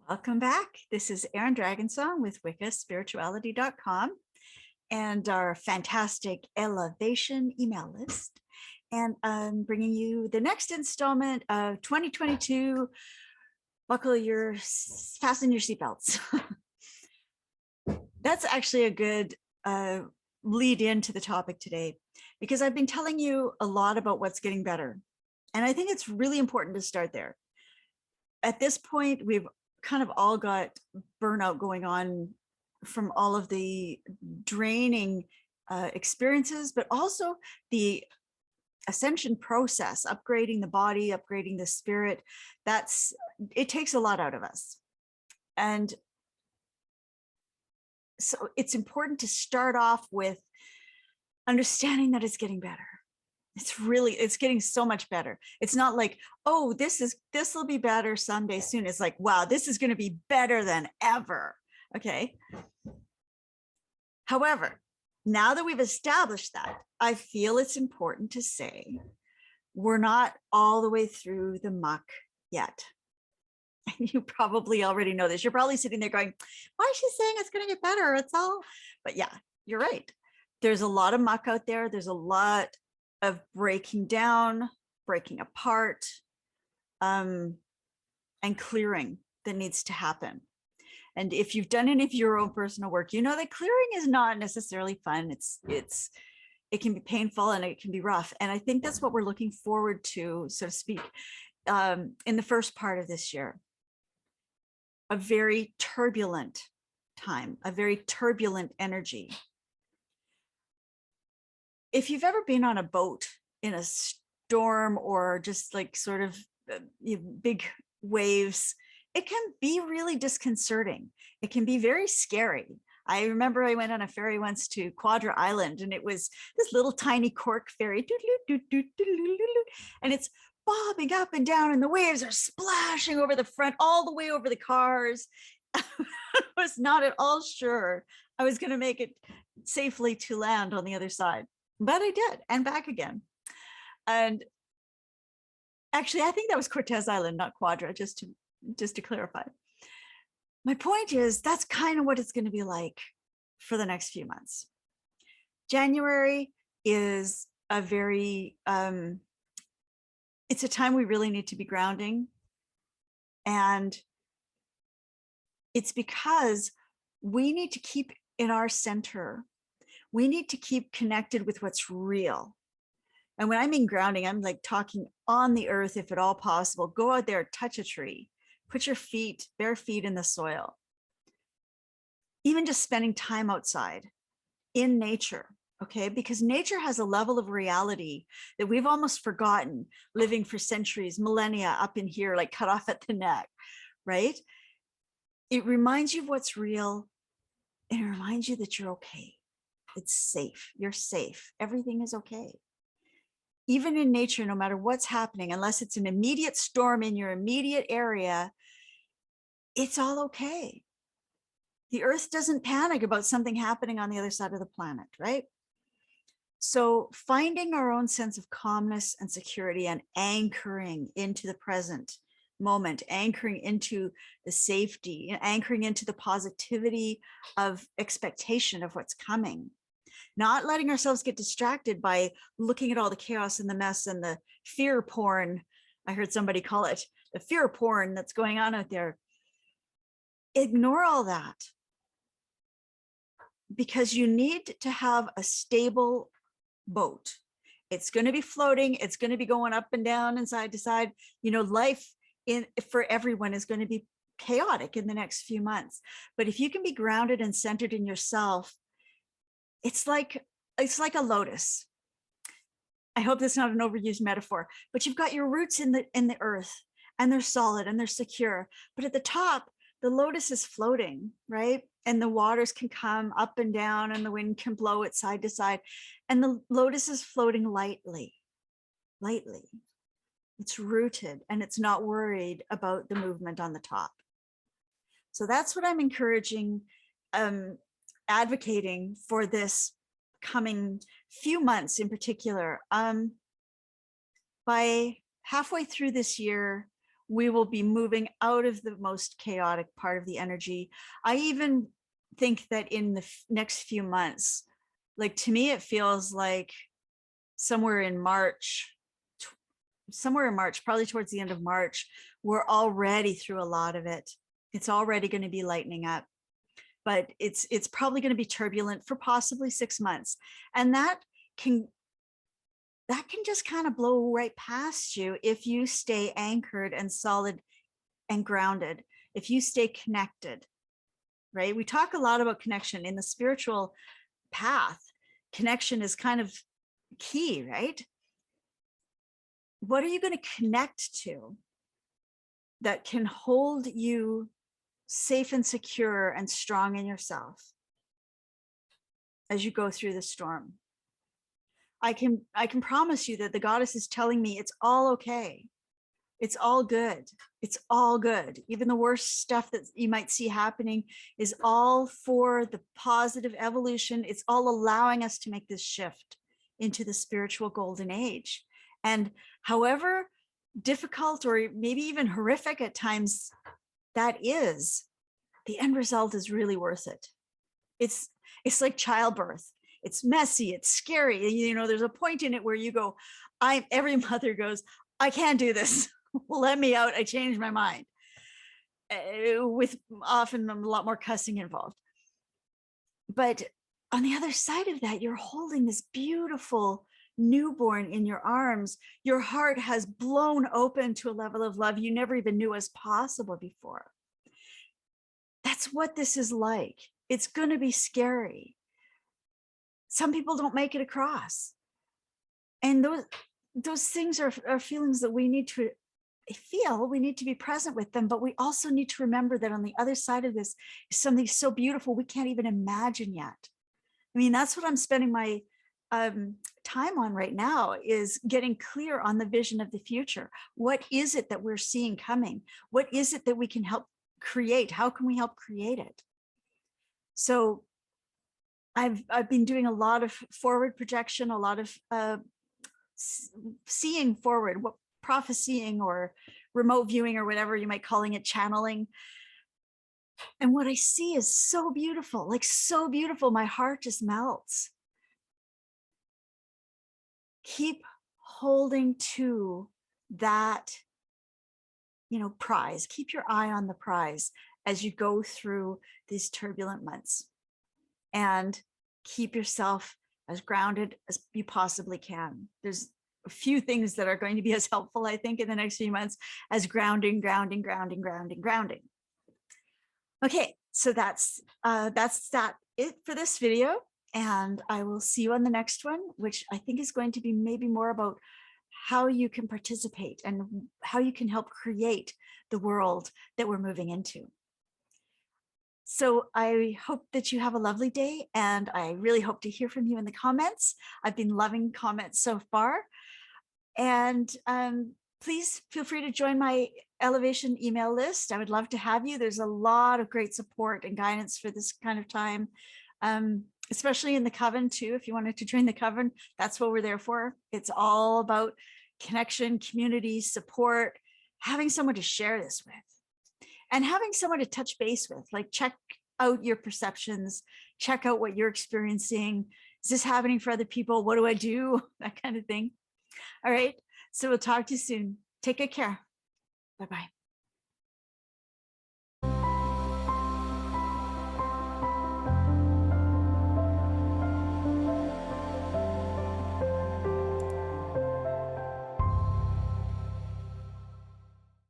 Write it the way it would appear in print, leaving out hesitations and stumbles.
Welcome back. This is Erin Dragonsong with wiccaspirituality.com and our fantastic elevation email list. And I'm bringing you the next installment of 2022. Fasten your seatbelts. That's actually a good lead into the topic today, because I've been telling you a lot about what's getting better. And I think it's really important to start there. At this point, we've kind of all got burnout going on from all of the draining experiences, but also the ascension process, upgrading the body, upgrading the spirit. It takes a lot out of us. And so it's important to start off with understanding that it's getting better. It's getting so much better. It's not like, oh, this will be better someday soon. It's like, wow, this is going to be better than ever. Okay. However, now that we've established that, I feel it's important to say we're not all the way through the muck yet. You probably already know this. You're probably sitting there going, why is she saying it's going to get better? It's all, but yeah, you're right. There's a lot of muck out there. There's a lot of breaking down, breaking apart, and clearing that needs to happen. And if you've done any of your own personal work, you know that clearing is not necessarily fun. It can be painful and it can be rough. And I think that's what we're looking forward to, so to speak, in the first part of this year. A very turbulent time, a very turbulent energy. If you've ever been on a boat in a storm or just like sort of big waves, it can be really disconcerting. It can be very scary. I remember I went on a ferry once to Quadra Island, and it was this little tiny cork ferry, and it's bobbing up and down, and the waves are splashing over the front, all the way over the cars. I was not at all sure I was going to make it safely to land on the other side. But I did, and back again. And actually, I think that was Cortez Island, not Quadra, just to clarify. My point is, that's kind of what it's going to be like for the next few months. January is a very, it's a time we really need to be grounding. And it's because we need to keep in our center. We need to keep connected with what's real. And when I mean grounding, I'm like talking on the earth, if at all possible. Go out there, touch a tree, put your bare feet in the soil. Even just spending time outside in nature, okay? Because nature has a level of reality that we've almost forgotten, living for centuries, millennia up in here, like cut off at the neck, right? It reminds you of what's real, and it reminds you that you're okay. It's safe. You're safe. Everything is okay. Even in nature, no matter what's happening, unless it's an immediate storm in your immediate area, it's all okay. The earth doesn't panic about something happening on the other side of the planet, right? So finding our own sense of calmness and security and anchoring into the present moment, anchoring into the safety, anchoring into the positivity of expectation of what's coming. Not letting ourselves get distracted by looking at all the chaos and the mess and the fear porn. I heard somebody call it the fear porn that's going on out there. Ignore all that, because you need to have a stable boat. It's going to be floating. It's going to be going up and down and side to side. You know, life for everyone is going to be chaotic in the next few months. But if you can be grounded and centered in yourself, it's like a lotus. I hope that's not an overused metaphor, but you've got your roots in the earth, and they're solid and they're secure. But at the top, the lotus is floating, right? And the waters can come up and down, and the wind can blow it side to side. And the lotus is floating lightly. It's rooted, and it's not worried about the movement on the top. So that's what I'm encouraging, advocating for this coming few months in particular. By halfway through this year, we will be moving out of the most chaotic part of the energy. I even think that in the next few months, like to me, it feels like somewhere in March, probably towards the end of March, we're already through a lot of it. It's already going to be lightening up, but it's probably going to be turbulent for possibly 6 months. And that can just kind of blow right past you if you stay anchored and solid and grounded, if you stay connected, right? We talk a lot about connection in the spiritual path. Connection is kind of key, right? What are you going to connect to that can hold you safe and secure and strong in yourself as you go through the storm? I can promise you that the goddess is telling me it's all okay. It's all good. It's all good. Even the worst stuff that you might see happening is all for the positive evolution. It's all allowing us to make this shift into the spiritual golden age. And however difficult or maybe even horrific at times that is, the end result is really worth it. It's like childbirth. It's messy, it's scary. You know, there's a point in it where you go, every mother goes, I can't do this. Let me out. I changed my mind. With often a lot more cussing involved. But on the other side of that, you're holding this beautiful newborn in your arms. Your heart has blown open to a level of love you never even knew was possible before. That's what this is like. It's going to be scary. Some people don't make it across. And those things are feelings that we need to feel. We need to be present with them, but we also need to remember that on the other side of this is something so beautiful we can't even imagine yet. I mean, that's what I'm spending my time on right now, is getting clear on the vision of the future. What is it that we're seeing coming? What is it that we can help create? How can we help create it? So I've been doing a lot of forward projection, a lot of seeing forward, what prophesying or remote viewing or whatever you might calling it, channeling. And what I see is so beautiful, like so beautiful. My heart just melts. Keep holding to that, prize. Keep your eye on the prize as you go through these turbulent months, and keep yourself as grounded as you possibly can. There's a few things that are going to be as helpful, I think, in the next few months as grounding. Okay, so that's it for this video, and I will see you on the next one, which I think is going to be maybe more about how you can participate and how you can help create the world that we're moving into. So I hope that you have a lovely day, and I really hope to hear from you in the comments. I've been loving comments so far. And please feel free to join my Elevation email list. I would love to have you. There's a lot of great support and guidance for this kind of time, especially in the Coven too. If you wanted to join the Coven, that's what we're there for. It's all about connection, community, support, having someone to share this with, and having someone to touch base with, like check out your perceptions, check out what you're experiencing. Is this happening for other people? What do I do? That kind of thing. All right. So we'll talk to you soon. Take good care. Bye-bye.